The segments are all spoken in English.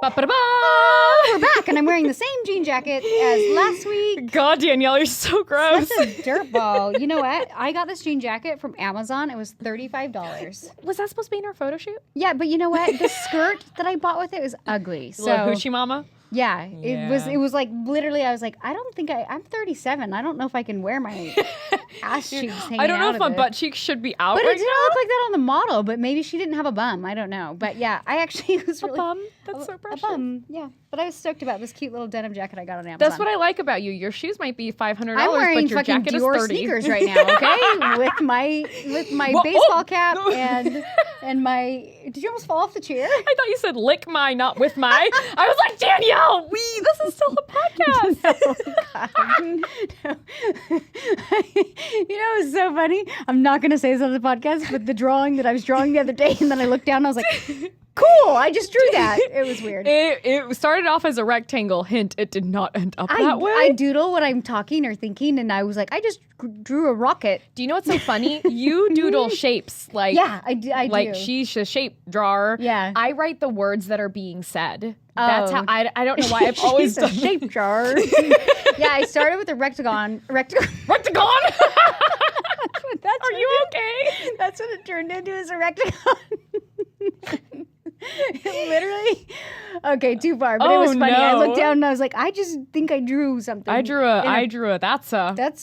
We're back, and I'm wearing the same jean jacket as last week. God, Danielle, you're so gross. Such a dirtball. You know what? I got this jean jacket from Amazon. It was $35. Was that supposed to be in our photo shoot? Yeah, but you know what? The skirt that I bought with it was ugly. So Hoochie mama? yeah, it was like literally I was like, I don't think I'm 37. I don't know if I can wear my ass cheeks hanging out. I don't know if my of it. butt cheeks should be out But right it didn't look like that on the model, but maybe she didn't have a bum. I don't know. But yeah, I actually was A really... bum? That's so precious. A bum, yeah. But I was stoked about this cute little denim jacket I got on Amazon. That's what I like about you. Your shoes might be $500, I'm wearing but your fucking jacket is Dior $30. sneakers right now, okay? with my Whoa, baseball cap and my... Did you almost fall off the chair? I thought you said lick my, not with my. I was like, Danielle, this is still a podcast. No. You know, it's so funny. I'm not going to say this on the podcast, but the drawing that I was drawing the other day, and then I looked down and I was like, cool, I just drew that. It was weird. It started off as a rectangle. Hint, it did not end up that way. I doodle when I'm talking or thinking, and I was like, I just drew a rocket. Do you know what's so funny? You doodle shapes. Like, yeah, I do. Like she's a shape drawer. Yeah. I write the words that are being said. That's how, Oh. I don't know why I've always She's a done shape jar. Yeah, I started with a rectagon. Rectagon? Are you okay? That's what it turned into, is a rectagon. Literally. Okay, too far, but it was funny. I looked down and I was like, I just think I drew something. I drew a that's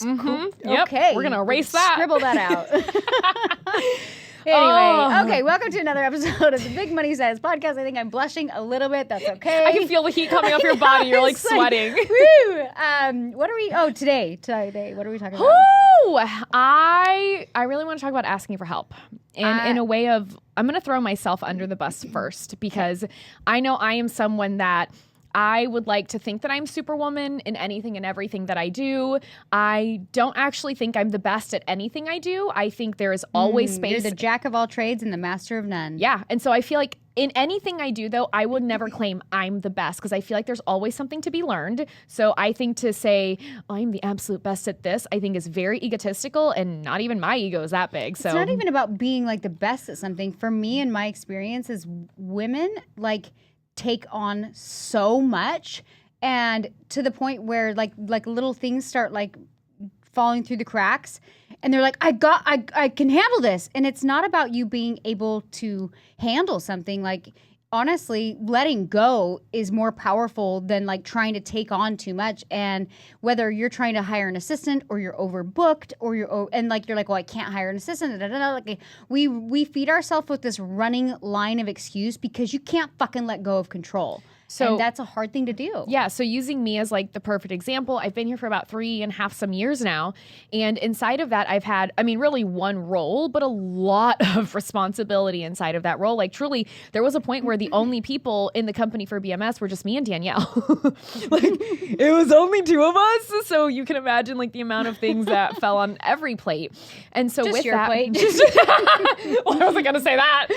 cool. Yep. Okay. We're gonna erase that. Scribble that out. Anyway, okay, welcome to another episode of the Big Money Size Podcast. I think I'm blushing a little bit. That's okay. I can feel the heat coming off your body. You're like sweating. Woo! What are we? Oh, today. What are we talking about? Ooh, I really want to talk about asking for help, and in a way of I'm going to throw myself under the bus first, because I know I am someone that I would like to think that I'm Superwoman in anything and everything that I do. I don't actually think I'm the best at anything I do. I think there is always space. You're the jack of all trades and the master of none. Yeah. And so I feel like in anything I do, though, I would never claim I'm the best, because I feel like there's always something to be learned. So I think to say, I'm the absolute best at this, I think is very egotistical, and not even my ego is that big. So it's not even about being like the best at something. For me and my experience is women take on so much, and to the point where like little things start like falling through the cracks, and they're like, I can handle this. And it's not about you being able to handle something. Like, honestly, letting go is more powerful than like trying to take on too much. And whether you're trying to hire an assistant, or you're overbooked, or you're like, well, I can't hire an assistant. Like, we feed ourselves with this running line of excuse because you can't fucking let go of control. So, and that's a hard thing to do. Yeah. So using me as like the perfect example, I've been here for about 3.5 some years now. And inside of that, I've had, really one role, but a lot of responsibility inside of that role. Like, truly, there was a point where the only people in the company for BMS were just me and Danielle. Like, it was only 2 of us. So you can imagine like the amount of things that fell on every plate. And so just with your that, plate. well, I wasn't going to say that,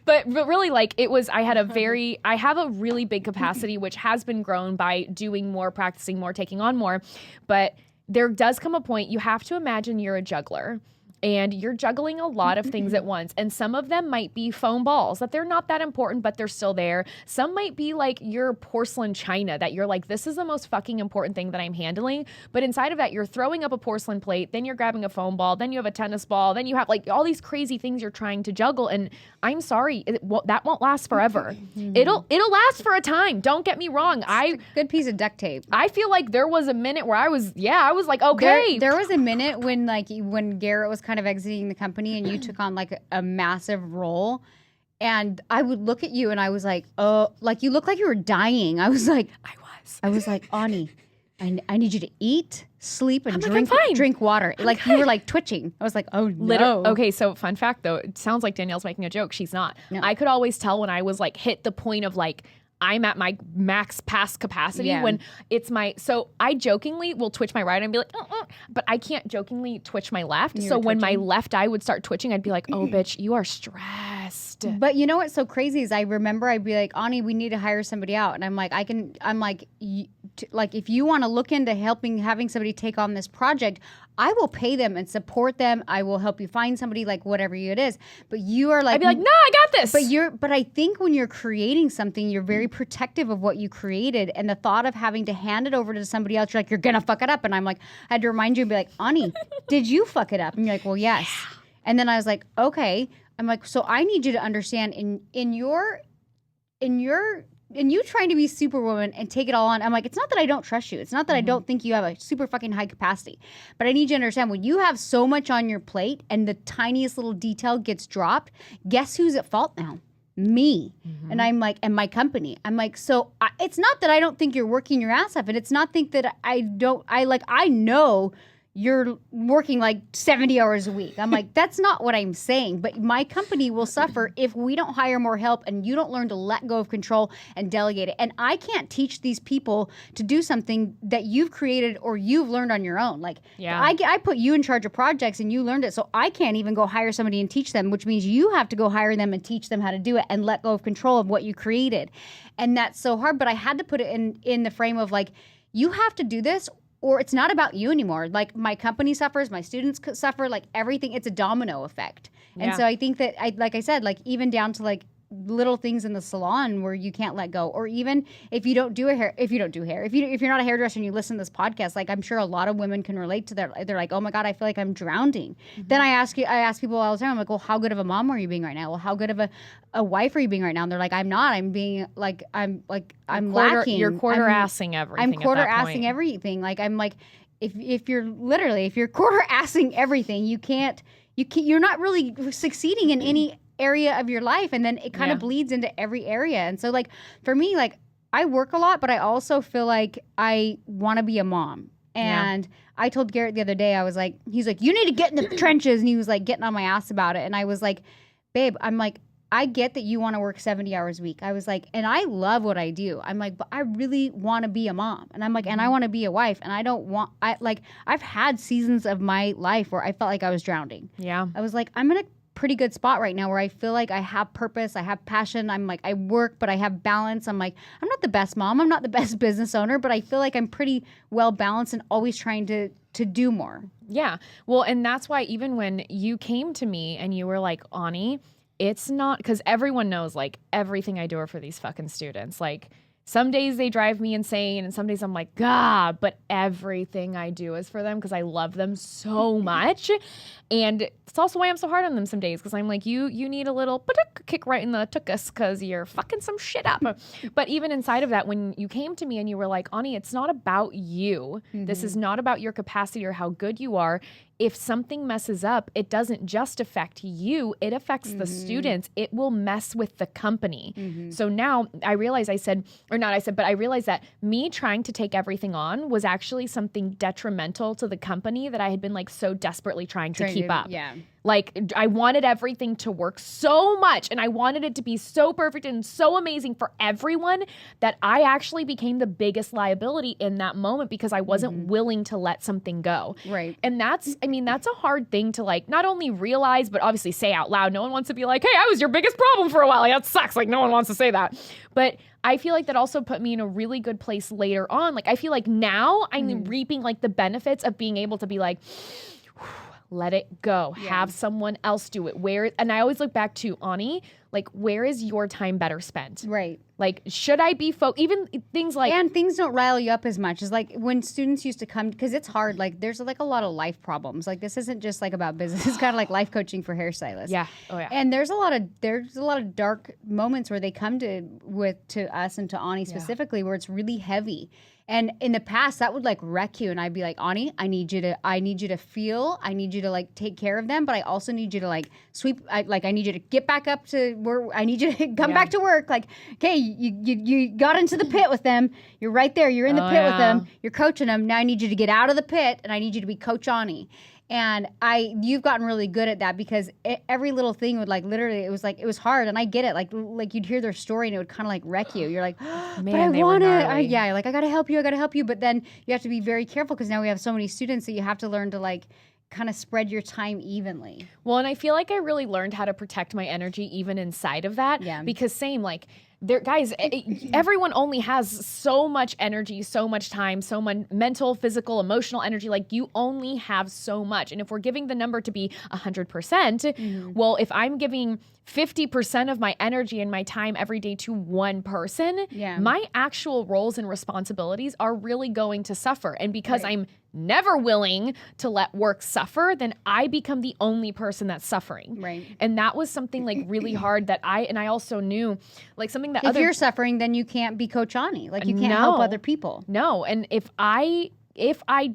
but really, like, I have a really big capacity, which has been grown by doing more, practicing more, taking on more. But there does come a point, you have to imagine you're a juggler. And you're juggling a lot of things at once. And some of them might be foam balls, that they're not that important, but they're still there. Some might be like your porcelain china, that you're like, this is the most fucking important thing that I'm handling. But inside of that, you're throwing up a porcelain plate, then you're grabbing a foam ball, then you have a tennis ball, then you have like all these crazy things you're trying to juggle. And I'm sorry, that won't last forever. It'll last for a time. Don't get me wrong. Good piece of duct tape. I feel like there was a minute where I was like, okay. There was a minute when Garrett was kind of exiting the company and you took on like a massive role, and I would look at you and I was like, oh, like you look like you were dying. I was like, Ani, I need you to eat, sleep, and drink water. Like, you were like twitching. I was like, oh no. Okay, so fun fact though, it sounds like Danielle's making a joke. She's not. No. I could always tell when I was like hit the point of like, I'm at my max past capacity when it's so I jokingly will twitch my right and be like, but I can't jokingly twitch my left. So when my left eye would start twitching, I'd be like, oh, bitch, you are stressed. But you know what's so crazy is I remember I'd be like, Ani, we need to hire somebody out. And I'm like, like if you want to look into having somebody take on this project, I will pay them and support them. I will help you find somebody, like whatever it is. But you are like, I'd be like, no, I got this. But I think when you're creating something, you're very protective of what you created, and the thought of having to hand it over to somebody else, you're like, you're gonna fuck it up. And I'm like, I had to remind you and be like, Ani, did you fuck it up? And you're like, well, yes. Yeah. And then I was like, okay. I'm like, so I need you to understand in you trying to be superwoman and take it all on. I'm like, it's not that I don't trust you. It's not that I don't think you have a super fucking high capacity. But I need you to understand, when you have so much on your plate and the tiniest little detail gets dropped, guess who's at fault now? Me. And I'm like, and my company. I'm like, so it's not that I don't think you're working your ass off. And it's not that I know you're working like 70 hours a week. I'm like, that's not what I'm saying. But my company will suffer if we don't hire more help and you don't learn to let go of control and delegate it. And I can't teach these people to do something that you've created or you've learned on your own. Like, I put you in charge of projects and you learned it. So I can't even go hire somebody and teach them, which means you have to go hire them and teach them how to do it and let go of control of what you created. And that's so hard. But I had to put it in the frame of like, you have to do this, or it's not about you anymore. Like, my company suffers, my students suffer, like everything. It's a domino effect. Yeah. And so I think that, like I said, like even down to like little things in the salon where you can't let go, or even if you're not a hairdresser and you listen to this podcast, like I'm sure a lot of women can relate to that. They're like, oh my God, I feel like I'm drowning. Then I ask people all the time, I'm like, well, how good of a mom are you being right now? Well, how good of a wife are you being right now? And they're like, I'm not. I'm being like, I'm lacking. You're quarter-assing everything. I'm quarter-assing everything. Like, I'm like, if you're quarter-assing everything, you're not really succeeding in any area of your life, and then it kind of bleeds into every area. And so like for me, like I work a lot, but I also feel like I want to be a mom. And I told Garrett the other day, I was like, he's like, you need to get in the trenches, and he was like getting on my ass about it. And I was like, babe, I'm like, I get that you want to work 70 hours a week. I was like, and I love what I do. I'm like, but I really want to be a mom. And I'm like, and I want to be a wife. And I've had seasons of my life where I felt like I was drowning. Yeah. I was like, I'm in a pretty good spot right now where I feel like I have purpose, I have passion. I'm like, I work, but I have balance. I'm like, I'm not the best mom, I'm not the best business owner, but I feel like I'm pretty well balanced and always trying to do more. Yeah. Well, and that's why even when you came to me and you were like, Ani, it's not, because everyone knows like everything I do are for these fucking students. Like, some days they drive me insane, and some days I'm like, God, but everything I do is for them because I love them so much. And it's also why I'm so hard on them some days, because I'm like, you need a little kick right in the tuchus because you're fucking some shit up. But even inside of that, when you came to me and you were like, Ani, it's not about you. This is not about your capacity or how good you are. If something messes up, it doesn't just affect you, it affects the students. It will mess with the company. So now I realized I realized that me trying to take everything on was actually something detrimental to the company that I had been like so desperately trying to keep up. Yeah. Like, I wanted everything to work so much, and I wanted it to be so perfect and so amazing for everyone that I actually became the biggest liability in that moment because I wasn't willing to let something go. Right. And that's a hard thing to like not only realize, but obviously say out loud. No one wants to be like, hey, I was your biggest problem for a while. Like, that sucks. Like, no one wants to say that. But I feel like that also put me in a really good place later on. Like, I feel like now I'm reaping like the benefits of being able to be like, let it go. Yeah. Have someone else do it. And I always look back to Ani, like, where is your time better spent? Right. Like, should I be even things like... And things don't rile you up as much as like when students used to come, because it's hard. Like, there's like a lot of life problems. Like, this isn't just like about business. It's kind of like life coaching for hairstylists. Yeah. Oh yeah. And there's a lot of dark moments where they come to us and to Ani specifically, where it's really heavy. And in the past, that would like wreck you. And I'd be like, Ani, I need you to feel, I need you to like take care of them. But I also need you to like sweep, I need you to get back up to where I need you to come back to work. Like, okay, you got into the pit with them. You're right there. You're in the pit with them. You're coaching them. Now I need you to get out of the pit, and I need you to be Coach Ani. And you've gotten really good at that, because every little thing would like literally, it was hard. And I get it. Like you'd hear their story and it would kind of like wreck you. You're like, man, but I want it. You're like, I got to help you. But then you have to be very careful, because now we have so many students that you have to learn to like kind of spread your time evenly. Well, and I feel like I really learned how to protect my energy even inside of that. Yeah. Because same, like, guys, everyone only has so much energy, so much time, so much mental, physical, emotional energy. Like you only have so much. And if we're giving the number to be 100%, well, if I'm giving 50% of my energy and my time every day to one person, my actual roles and responsibilities are really going to suffer. And because I'm never willing to let work suffer, then I become the only person that's suffering. Right. And that was something like really hard that I also knew, like something that if you're suffering, then you can't be Coach Ani. Like you can't help other people. No. And if I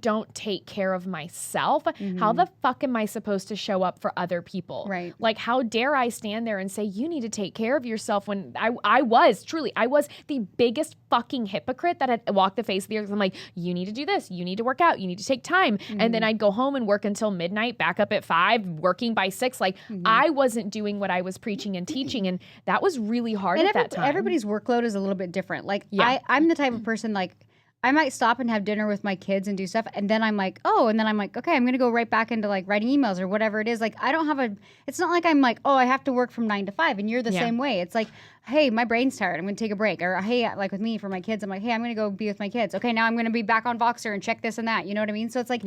don't take care of myself, how the fuck am I supposed to show up for other people? Right. Like, how dare I stand there and say, you need to take care of yourself when I was the biggest fucking hypocrite that had walked the face of the earth. I'm like, you need to do this. You need to work out. You need to take time. And then I'd go home and work until midnight, back up at 5, working by 6. Like, I wasn't doing what I was preaching and teaching. And that was really hard at that time. Everybody's workload is a little bit different. Like, I'm the type of person, like, I might stop and have dinner with my kids and do stuff. And then I'm like, okay, I'm going to go right back into like writing emails or whatever it is. Like, I don't have it's not like I'm like, I have to work from 9 to 5 and you're the same way. It's like, hey, my brain's tired. I'm going to take a break. Or hey, like with me for my kids, I'm like, hey, I'm going to go be with my kids. Okay, now I'm going to be back on Voxer and check this and that. You know what I mean? So it's like,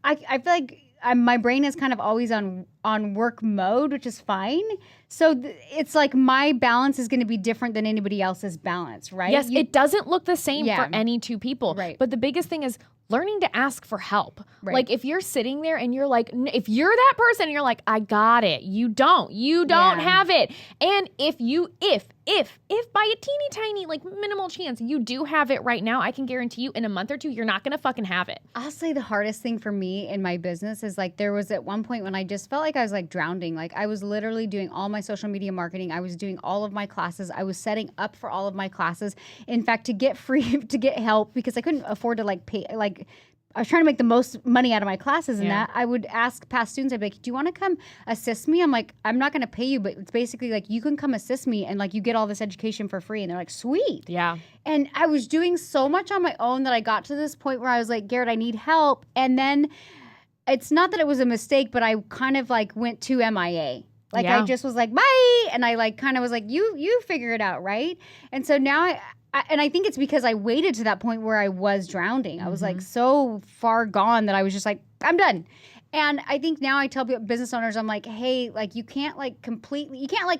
I feel like my brain is kind of always on work mode, which is fine. So it's like my balance is going to be different than anybody else's balance, right? Yes, it doesn't look the same for any two people. Right. But the biggest thing is learning to ask for help. Right. Like if you're sitting there and you're like, if you're that person and you're like, I got it. You don't have it. And if by a teeny tiny, like minimal chance you do have it right now, I can guarantee you in a month or two, you're not going to fucking have it. I'll say the hardest thing for me in my business is like, there was at one point when I just felt like I was like drowning. Like I was literally doing all my social media marketing. I was doing all of my classes. I was setting up for all of my classes. In fact, to get help because I couldn't afford to like pay, like I was trying to make the most money out of my classes and that I would ask past students, I'd be like, do you want to come assist me? I'm like, I'm not going to pay you, but it's basically like, you can come assist me and like, you get all this education for free. And they're like, sweet. Yeah. And I was doing so much on my own that I got to this point where I was like, Garrett, I need help. And then it's not that it was a mistake, but I kind of like went to MIA. Like I just was like, bye. And I like kind of was like, you figure it out. Right. And so now I think it's because I waited to that point where I was drowning. I was like so far gone that I was just like, I'm done. And I think now I tell business owners, I'm like, hey, like you can't like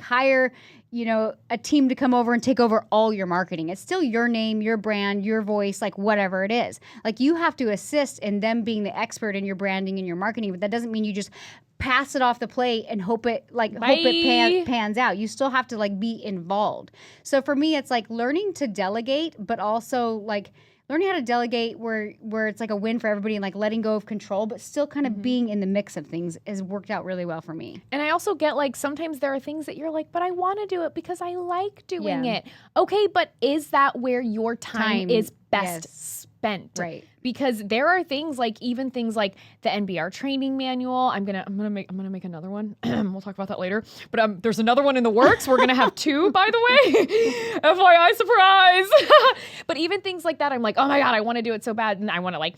hire, a team to come over and take over all your marketing. It's still your name, your brand, your voice, like whatever it is. Like you have to assist in them being the expert in your branding and your marketing, but that doesn't mean you just pass it off the plate and hope it pans out. You still have to like be involved. So for me, it's like learning to delegate, but also like learning how to delegate where it's like a win for everybody and like letting go of control, but still kind of being in the mix of things has worked out really well for me. And I also get like sometimes there are things that you're like, but I want to do it because I like doing it. Okay, but is that where your time is best spent? Right. Because there are things like even things like the NBR training manual. I'm gonna make another one. We'll talk about that later. But there's another one in the works. We're gonna have 2, by the way. FYI, surprise. But even things like that, I'm like, oh my god, I want to do it so bad, and I want to edit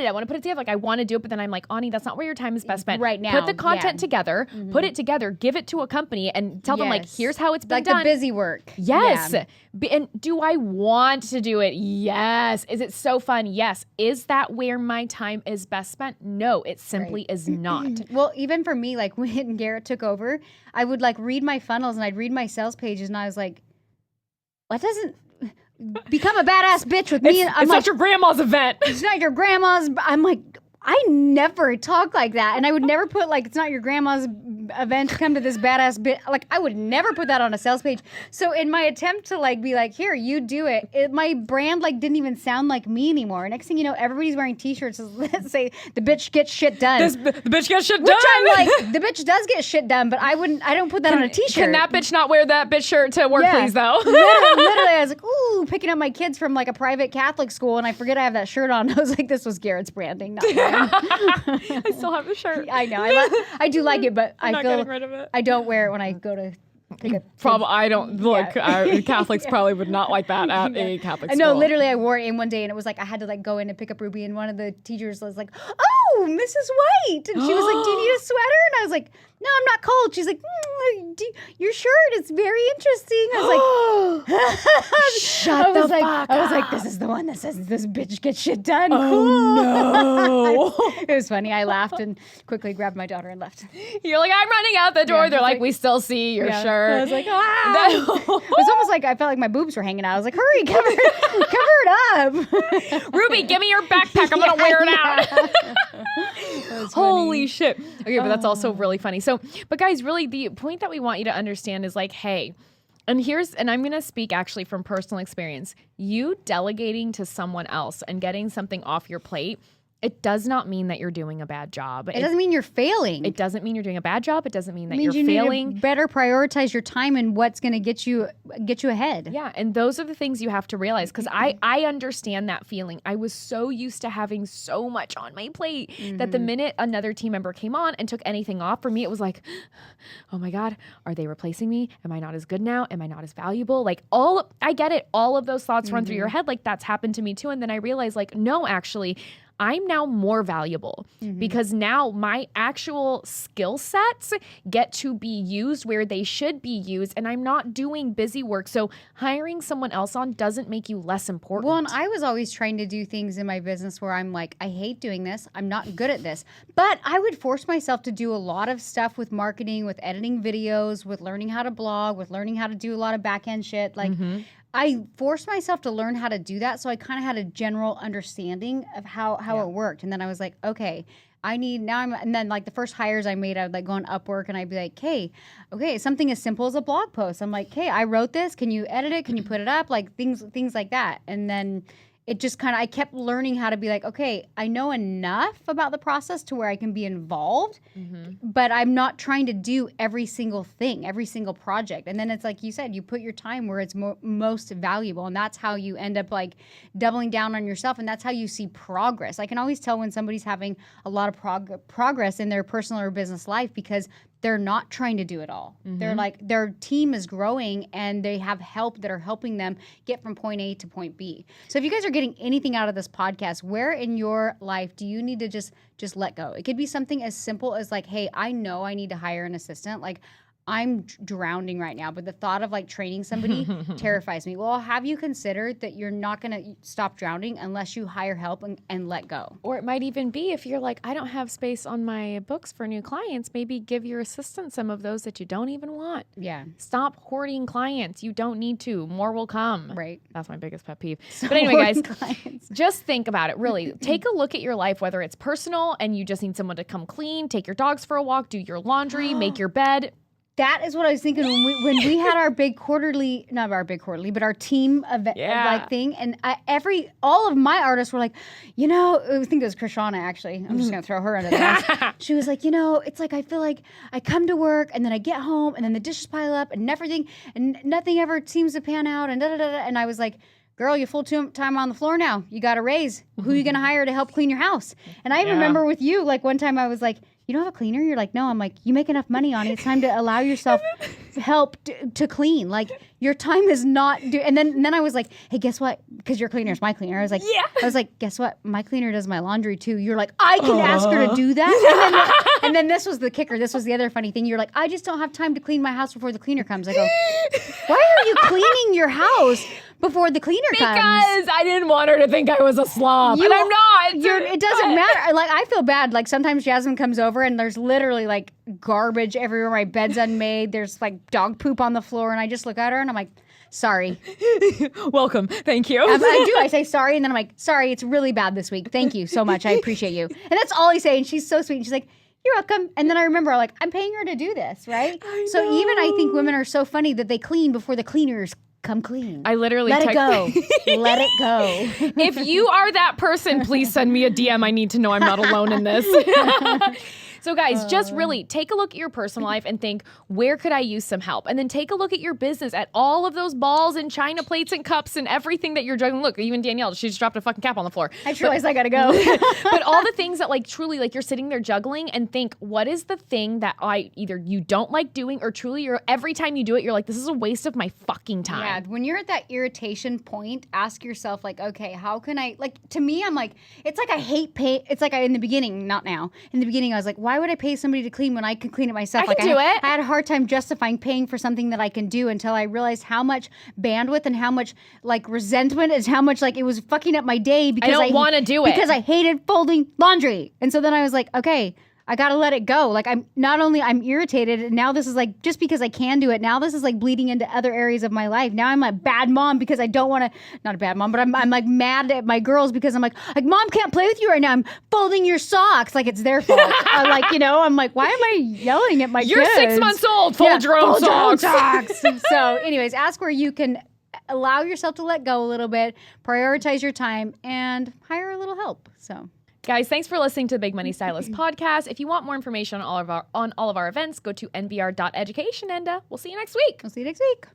it. I want to put it together. Like I want to do it, but then I'm like, Ani, that's not where your time is best spent. Right now, put the content together, put it together, give it to a company, and tell them like, here's how it's been like done. The busy work. Yes. Yeah. And do I want to do it? Yes. Is it so fun? Yes. Is that where my time is best spent? No, it simply is not. Well, even for me, like when Garrett took over, I would like read my funnels and I'd read my sales pages and I was like, what doesn't become a badass bitch with me? It's not your grandma's event. It's not your grandma's. I'm like, I never talk like that. And I would never put like, it's not your grandma's event to come to this badass bit. Like I would never put that on a sales page. So in my attempt to like be like, here, you do it, my brand like didn't even sound like me anymore. Next thing you know, everybody's wearing t-shirts that say the bitch gets shit done. The bitch gets shit done. Which I'm like, the bitch does get shit done, but I don't put that on a t-shirt. Can that bitch not wear that bitch shirt to work, please though? Literally, I was like, ooh, picking up my kids from like a private Catholic school and I forget I have that shirt on. I was like, this was Garrett's branding, not mine. I still have the shirt. I know. I do like it, but I'm not getting rid of it. I don't wear it when I go to pick up. I don't look. Catholics probably would not like that at a Catholic school. No, literally, I wore it in one day, and it was like I had to like go in and pick up Ruby, and one of the teachers was like, "Oh, oh, Mrs. White. And she was like, do you need a sweater? And I was like, no, I'm not cold. She's like, your shirt is very interesting. I was like, shut the fuck up. I was like, this is the one that says this bitch gets shit done. Oh, cool. No. It was funny. I laughed and quickly grabbed my daughter and left. You're like, I'm running out the door. Yeah, They're like, we still see your shirt. I was like, ah. It was almost like I felt like my boobs were hanging out. I was like, hurry, cover it up. Ruby, give me your backpack. I'm going to wear it out. Holy shit. Okay, but that's also really funny. So, but guys, really the point that we want you to understand is like, hey, and I'm going to speak actually from personal experience. You delegating to someone else and getting something off your plate, it does not mean that you're doing a bad job. It doesn't mean you're failing. It doesn't mean you're doing a bad job. It doesn't mean that you're failing. Need to better prioritize your time and what's going to get you ahead. Yeah, and those are the things you have to realize because I understand that feeling. I was so used to having so much on my plate that the minute another team member came on and took anything off, for me it was like, oh my God, are they replacing me? Am I not as good now? Am I not as valuable? Like I get it. All of those thoughts run through your head. Like that's happened to me too. And then I realized like, no, actually, I'm now more valuable because now my actual skill sets get to be used where they should be used and I'm not doing busy work. So hiring someone else on doesn't make you less important. Well, and I was always trying to do things in my business where I'm like, I hate doing this. I'm not good at this. But I would force myself to do a lot of stuff with marketing, with editing videos, with learning how to blog, with learning how to do a lot of back end shit. Like I forced myself to learn how to do that, so I kind of had a general understanding of how it worked. And then I was like, okay, and then like the first hires I made, I would like go on Upwork and I'd be like, hey, okay, something as simple as a blog post. I'm like, hey, I wrote this. Can you edit it? Can you put it up? Like things like that. And then it just I kept learning how to be like, okay, I know enough about the process to where I can be involved, but I'm not trying to do every single thing, every single project. And then it's like you said, you put your time where it's most valuable. And that's how you end up like doubling down on yourself. And that's how you see progress. I can always tell when somebody's having a lot of progress in their personal or business life because they're not trying to do it all. They're like, their team is growing and they have help that are helping them get from point A to point B. So if you guys are getting anything out of this podcast, where in your life do you need to just let go? It could be something as simple as like, hey, I know I need to hire an assistant. Like I'm drowning right now, but the thought of like training somebody terrifies me. Well, have you considered that you're not going to stop drowning unless you hire help and let go? Or it might even be if you're like, I don't have space on my books for new clients, maybe give your assistant some of those that you don't even want. Yeah. Stop hoarding clients. You don't need to. More will come. Right. That's my biggest pet peeve. But anyway, guys, just think about it. Really, take a look at your life, whether it's personal and you just need someone to come clean, take your dogs for a walk, do your laundry, make your bed. That is what I was thinking when we had our big quarterly, not our big quarterly, but our team event like thing. And all of my artists were like, I think it was Krishana actually. I'm just going to throw her under the bus. She was like, it's like I feel like I come to work and then I get home and then the dishes pile up and everything and nothing ever seems to pan out and And I was like, girl, you're full time on the floor now. You got a raise. Who are you going to hire to help clean your house? And I remember with you, like one time I was like, you don't have a cleaner? You're like, no. I'm like, you make enough money on it. It's time to allow yourself help to clean. Like your time is not and then I was like, hey, guess what? Because your cleaner is my cleaner. I was like, I was like, guess what? My cleaner does my laundry too. You're like, I can ask her to do that. And then this was the kicker. This was the other funny thing. You're like, I just don't have time to clean my house before the cleaner comes. I go, why are you cleaning your house before the cleaner comes? Because I didn't want her to think I was a slob. And I'm not. It doesn't matter. Like I feel bad. Like sometimes Jasmine comes over and there's literally like garbage everywhere. My bed's unmade. There's like dog poop on the floor. And I just look at her and I'm like, sorry. Welcome. Thank you. I do. I say sorry. And then I'm like, sorry, it's really bad this week. Thank you so much. I appreciate you. And that's all I say. And she's so sweet. And she's like, you're welcome. And then I remember like, I'm paying her to do this, right? So even I think women are so funny that they clean before the cleaners come clean. I literally let it go. Let it go. If you are that person, please send me a DM. I need to know I'm not alone in this. So guys, just really take a look at your personal life and think, where could I use some help? And then take a look at your business, at all of those balls and china plates and cups and everything that you're juggling. Look, even Danielle, she just dropped a fucking cap on the floor. I just realized I gotta go. But all the things that like truly like you're sitting there juggling, and think, what is the thing that either you don't like doing, or truly every time you do it, you're like, this is a waste of my fucking time. Yeah, when you're at that irritation point, ask yourself like, okay, how can I, like, to me, I'm like, it's like I hate pay. It's like in the beginning, not now. In the beginning, I was like, why would I pay somebody to clean when I can clean it myself? I can do it. I had a hard time justifying paying for something that I can do until I realized how much bandwidth and how much like resentment is how much like it was fucking up my day because I don't want to do it because I hated folding laundry. And so then I was like, okay, I gotta let it go. Like I'm irritated, and now this is like, just because I can do it, now this is like bleeding into other areas of my life. Now I'm a bad mom because I don't want to, not a bad mom, but I'm like mad at my girls because I'm like mom can't play with you right now. I'm folding your socks like it's their fault. I'm like, I'm like, why am I yelling at my You're kids? 6 months old. Fold your own socks. So anyways, ask where you can allow yourself to let go a little bit, prioritize your time, and hire a little help. So. Guys, thanks for listening to the Big Money Stylist podcast. If you want more information on all of our events, go to nvr.education, and we'll see you next week. We'll see you next week.